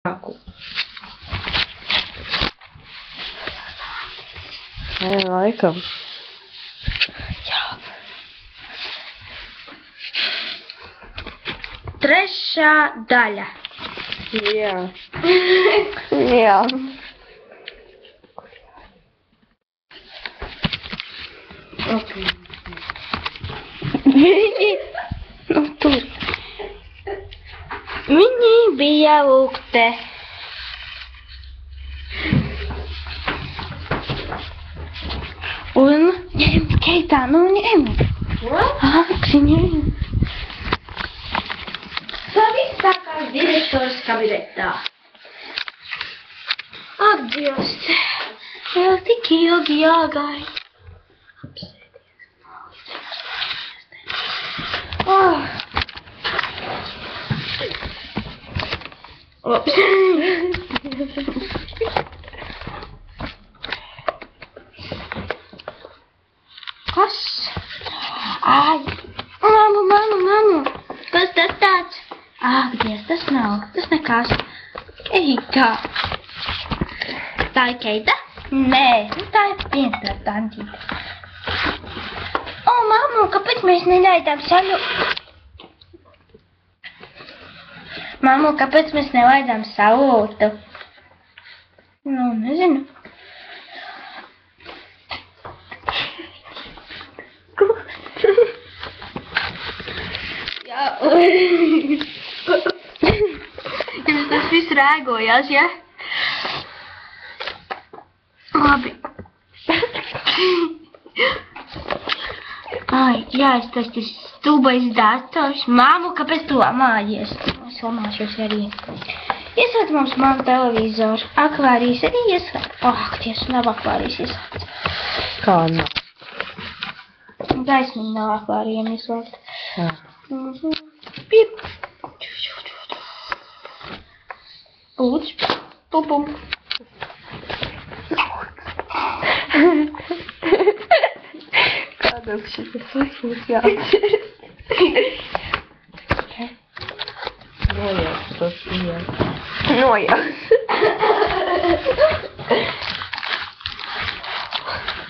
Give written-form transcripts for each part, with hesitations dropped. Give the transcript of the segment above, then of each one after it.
Aku. Laikam. Jā. Trešā daļa. Jā. Jā. Okay. Tur. Viņi bija lūgte. Un ņem, Keitā, nu ņem. Aksi, ņem. Tā viss tā kā direktors kabinetā. Ak, Dievs, vēl tik ilgi jāgaida. Oh. Kas? Ai, mamu. Kas tas tāds? Ak, Dievs, tas nav. Tas nekas. Eita. Tā ir Keita? Nē, tā ir viena tantīte. O, mamu, kāpēc mēs nelaidām saļu? Mamu, kāpēc mēs nelaidām salūtu? Nu, nezinu. Jā. Jums tas viss rēgojās, ja? Labi. Ai, jā, tas stulbais dators. Māmu, kāpēc tu lamājies? Es lamāšos arī. Ieslēdz mums mammu televizoru. Akvārijas arī ieslēdz. Ak, Dievs, nav akvārijas ieslēdz. Kā nav? Gaismiņa nav akvārijiem ieslēgta. Jā. Pip. Lūdzu. Pum. Kādam šitas likums jāatcer. Nojauks tos iet. Nojauks.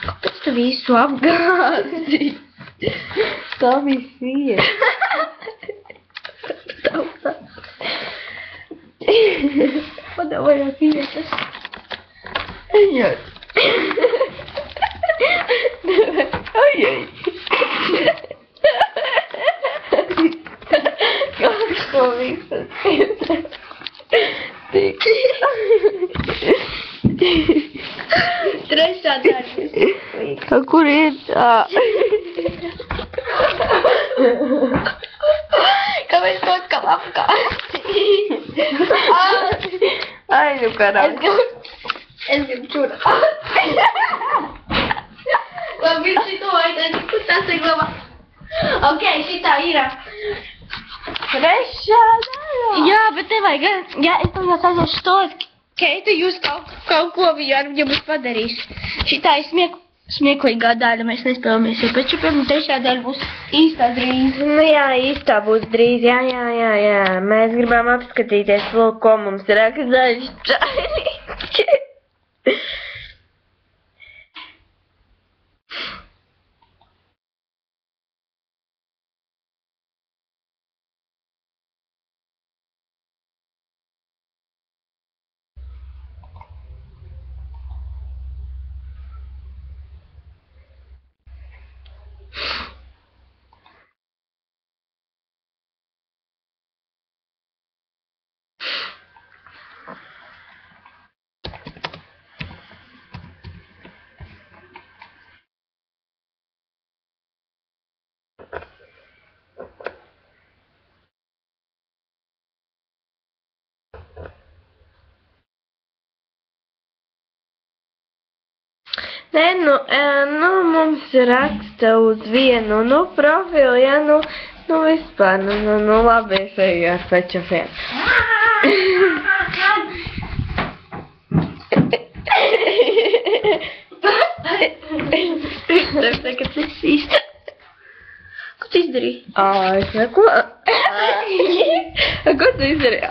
Kāpēc tu visu apgāzi? Tā viss iet. Padavājās vietas. Ejot. Ojej. Kāds to visas iet. Tik. Trešā daļa. Kur ir tā? Kāpēc to atkal apgāzi? Ai, nu karāk. Es gribu čurāt. Labi, šito vajadzētu, kur tas ir glabā. Ok, šitā ir. Trešā daļā. Jā, bet te vajag, jā, es domāju, aiziešu stot. Keita, jūs kaut ko jums padarīs. Šitā ir smieklīgā daļa, mēs nespēlamies, jo pēc šupiem trešā daļa būs īstā drīz. Nu jā, īstā būs drīz, jā. Mēs gribam apskatīties, vēl ko mums rakstās čaļiķi. Nē, nu mums raksta uz vienu, profilu, ja, vispār, labi, es eju ar pečofiem. Tev tagad nesīst. Ko tu izdarīji? Es neko. Ko tu izdarīji?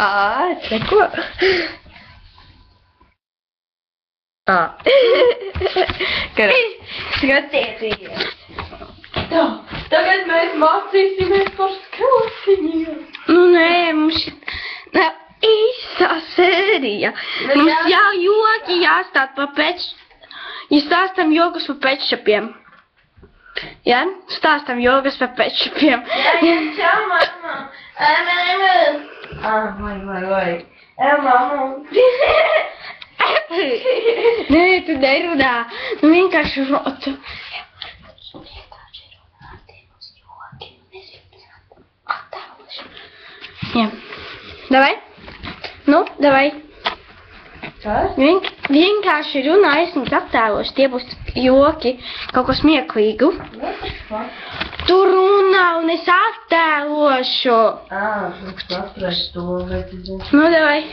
Neko. Skatieties. Tā, tagad mēs mācīsimies par skrotiņiem. Nu, nē, mums ir īstā sērija. Mums jau joki jāstāst par ja stāstam jogas par pečšapiem. Ja? Stāstam jogas par pečšapiem. Čau, mamma. Vai. Mamma. Nē, tu nerunā. Nu, vienkārši rotu. Jā. Davai? Nu, davai. Kas? Vienkārši runā, es viņus attēlošu. Tie būs joki, kaut ko smieklīgu. Tu runā un es attēlošu. Es saprastu to, bet es... Nu, davai.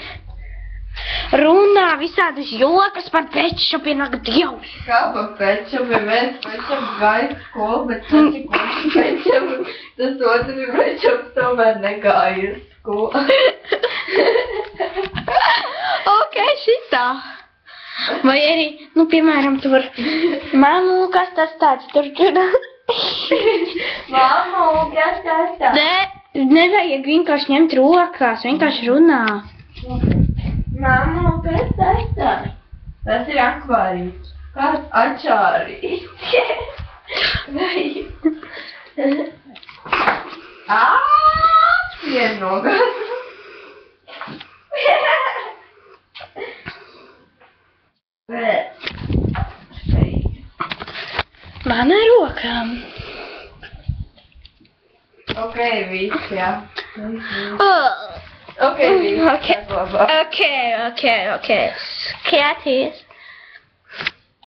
Runā visādas jokas par pečšapiem, ak, Dievs. Kā par pečšapiem? Viens pečšaps gāja skolu, bet tas ir kurš pečšaps. Tas otrs pečšaps tomēr negāja skolu. Ok, šitā. Vai arī, nu, piemēram, tu var... Mammu, kas tas tāds tur tur? Mammu, kas tas tāds? Nē, nevajag vienkārši ņemt rokās, vienkārši runā. Mammu, kas tas tāds? Tas ir akvārijas. Kāds atšārīs? Vien nogās. Mana rokām. Ok, viss, jā. Oh. Ok, viss. Ok. Skaties.